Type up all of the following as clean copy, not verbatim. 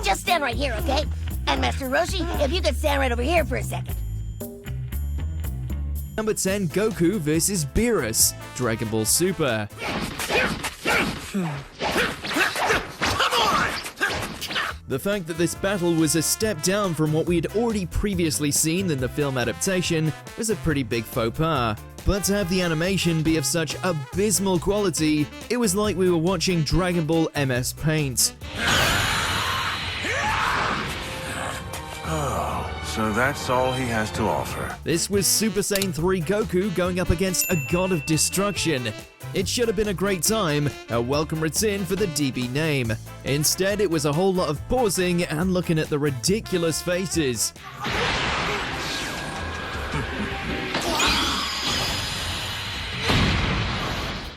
just stand right here, okay? And Master Roshi, if you could stand right over here for a second. Number 10, Goku vs. Beerus, Dragon Ball Super. The fact that this battle was a step down from what we had already previously seen in the film adaptation was a pretty big faux pas. But to have the animation be of such abysmal quality, it was like we were watching Dragon Ball MS Paint. Oh, so that's all he has to offer. This was Super Saiyan 3 Goku going up against a god of destruction. It should have been a great time, a welcome return for the DB name. Instead, it was a whole lot of pausing and looking at the ridiculous faces.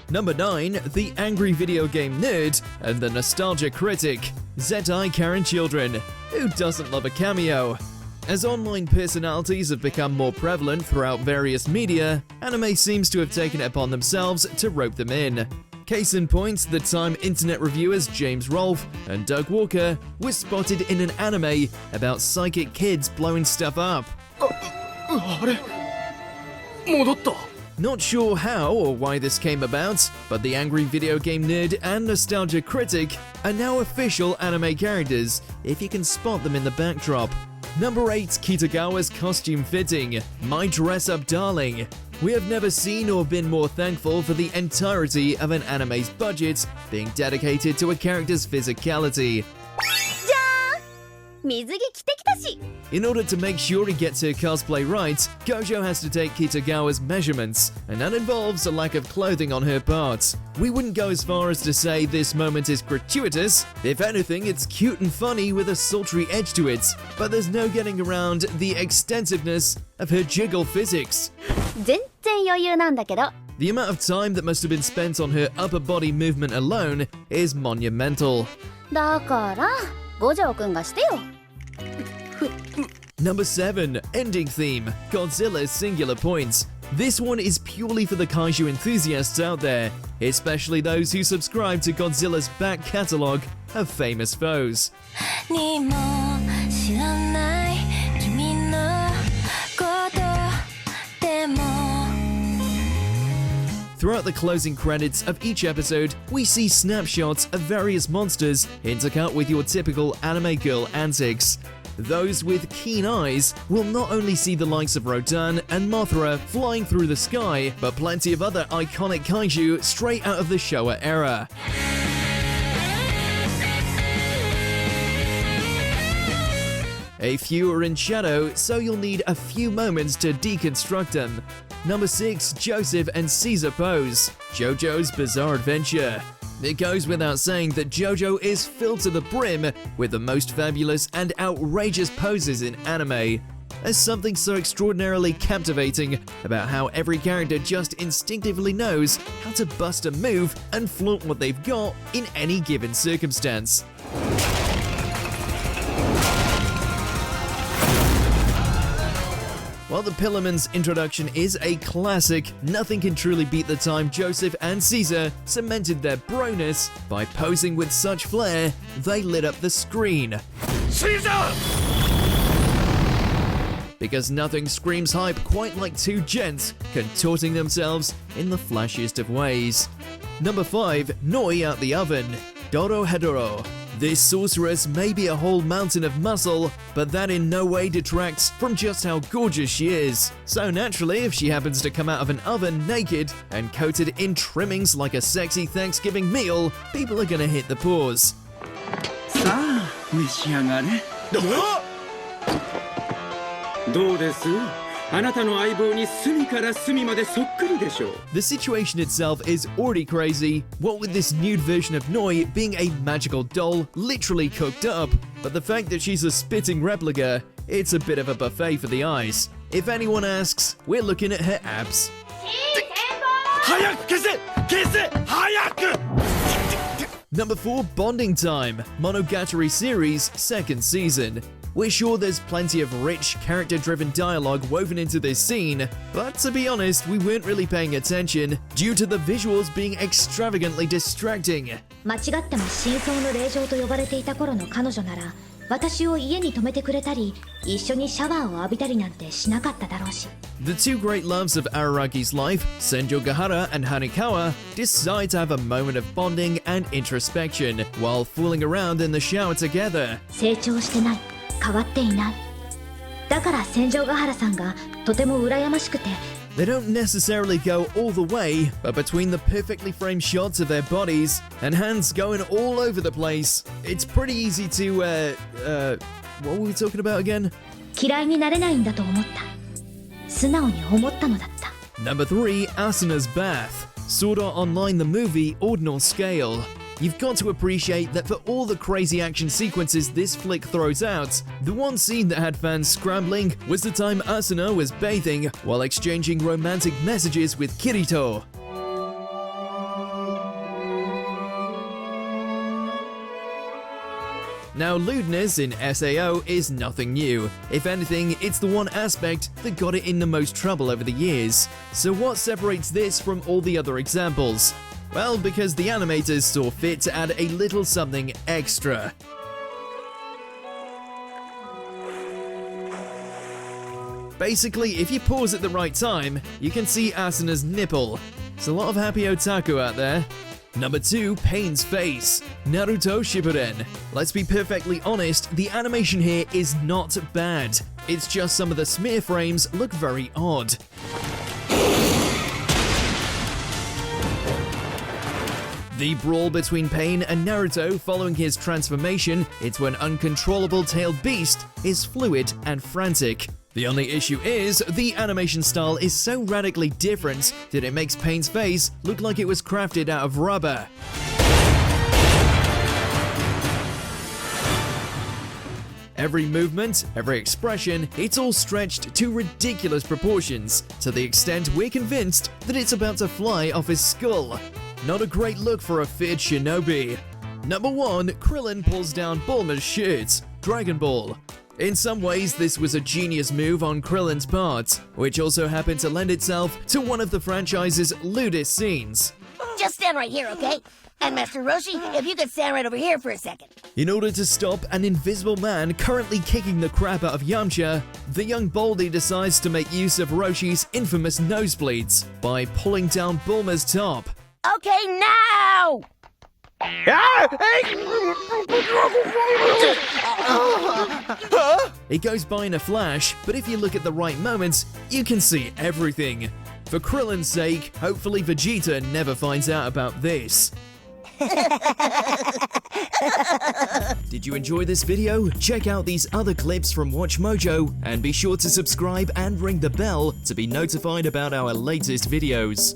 Number 9, the angry video game nerd and the nostalgia critic, Zetai Karen Children. Who doesn't love a cameo? As online personalities have become more prevalent throughout various media, anime seems to have taken it upon themselves to rope them in. Case in point, the time internet reviewers James Rolfe and Doug Walker were spotted in an anime about psychic kids blowing stuff up. Not sure how or why this came about, but the angry video game nerd and nostalgia critic are now official anime characters, if you can spot them in the backdrop. Number 8, Kitagawa's costume fitting, My Dress-Up Darling. We have never seen or been more thankful for the entirety of an anime's budget being dedicated to a character's physicality. In order to make sure he gets her cosplay right, Gojo has to take Kitagawa's measurements, and that involves a lack of clothing on her part. We wouldn't go as far as to say this moment is gratuitous. If anything, it's cute and funny with a sultry edge to it, but there's no getting around the extensiveness of her jiggle physics. The amount of time that must have been spent on her upper body movement alone is monumental. Number 7, ending theme, Godzilla's Singular Points. This one is purely for the kaiju enthusiasts out there, especially those who subscribe to Godzilla's back catalogue of famous foes. Throughout the closing credits of each episode, we see snapshots of various monsters intercut with your typical anime girl antics. Those with keen eyes will not only see the likes of Rodan and Mothra flying through the sky, but plenty of other iconic kaiju straight out of the Showa era. A few are in shadow, so you'll need a few moments to deconstruct them. Number 6, Joseph and Caesar pose, JoJo's Bizarre Adventure. It goes without saying that JoJo is filled to the brim with the most fabulous and outrageous poses in anime. There's something so extraordinarily captivating about how every character just instinctively knows how to bust a move and flaunt what they've got in any given circumstance. While the Pillarman's introduction is a classic, nothing can truly beat the time Joseph and Caesar cemented their broness by posing with such flair they lit up the screen. Caesar! Because nothing screams hype quite like two gents contorting themselves in the flashiest of ways. Number 5, Noi out the oven, Dorohedoro. This sorceress may be a whole mountain of muscle, but that in no way detracts from just how gorgeous she is. So naturally, if she happens to come out of an oven naked and coated in trimmings like a sexy Thanksgiving meal, people are gonna hit the pause. The situation itself is already crazy, what with this nude version of Noi being a magical doll literally cooked up, but the fact that she's a spitting replica, it's a bit of a buffet for the eyes. If anyone asks, we're looking at her abs. Number 4, Bonding Time, Monogatari series, 2nd season. We're sure there's plenty of rich, character-driven dialogue woven into this scene, but to be honest, we weren't really paying attention due to the visuals being extravagantly distracting. 私を家に泊めてくれたり、一緒にシャワーを浴びたりなんてしなかっただろうし。 The two great loves of Araragi's life, Senjo Gahara and Hanekawa, decide to have a moment of bonding and introspection while fooling around in the shower together. 成長してない、変わっていない。だから戦場ヶ原さんがとても羨ましくて。 They don't necessarily go all the way, but between the perfectly framed shots of their bodies and hands going all over the place, it's pretty easy to, what were we talking about again? 嫌いになれないんだと思った。素直に思ったのだった。 Number 3, Asuna's Bath. Sword Art Online the movie, ordinal scale. You've got to appreciate that for all the crazy action sequences this flick throws out, the one scene that had fans scrambling was the time Asuna was bathing while exchanging romantic messages with Kirito. Now, lewdness in SAO is nothing new. If anything, it's the one aspect that got it in the most trouble over the years. So what separates this from all the other examples? Well, because the animators saw fit to add a little something extra. Basically, if you pause at the right time, you can see Asuna's nipple. There's a lot of happy otaku out there. Number 2, Pain's face. Naruto Shippuden. Let's be perfectly honest, the animation here is not bad. It's just some of the smear frames look very odd. The brawl between Pain and Naruto following his transformation into an uncontrollable tailed beast is fluid and frantic. The only issue is, the animation style is so radically different that it makes Pain's face look like it was crafted out of rubber. Every movement, every expression, it's all stretched to ridiculous proportions, to the extent we're convinced that it's about to fly off his skull. Not a great look for a feared shinobi. Number 1, Krillin pulls down Bulma's shirt. Dragon Ball. In some ways, this was a genius move on Krillin's part, which also happened to lend itself to one of the franchise's lewdest scenes. Just stand right here, okay? And Master Roshi, if you could stand right over here for a second. In order to stop an invisible man currently kicking the crap out of Yamcha, the young Baldy decides to make use of Roshi's infamous nosebleeds by pulling down Bulma's top. Okay, now! It goes by in a flash, but if you look at the right moments, you can see everything. For Krillin's sake, hopefully Vegeta never finds out about this. Did you enjoy this video? Check out these other clips from WatchMojo and be sure to subscribe and ring the bell to be notified about our latest videos.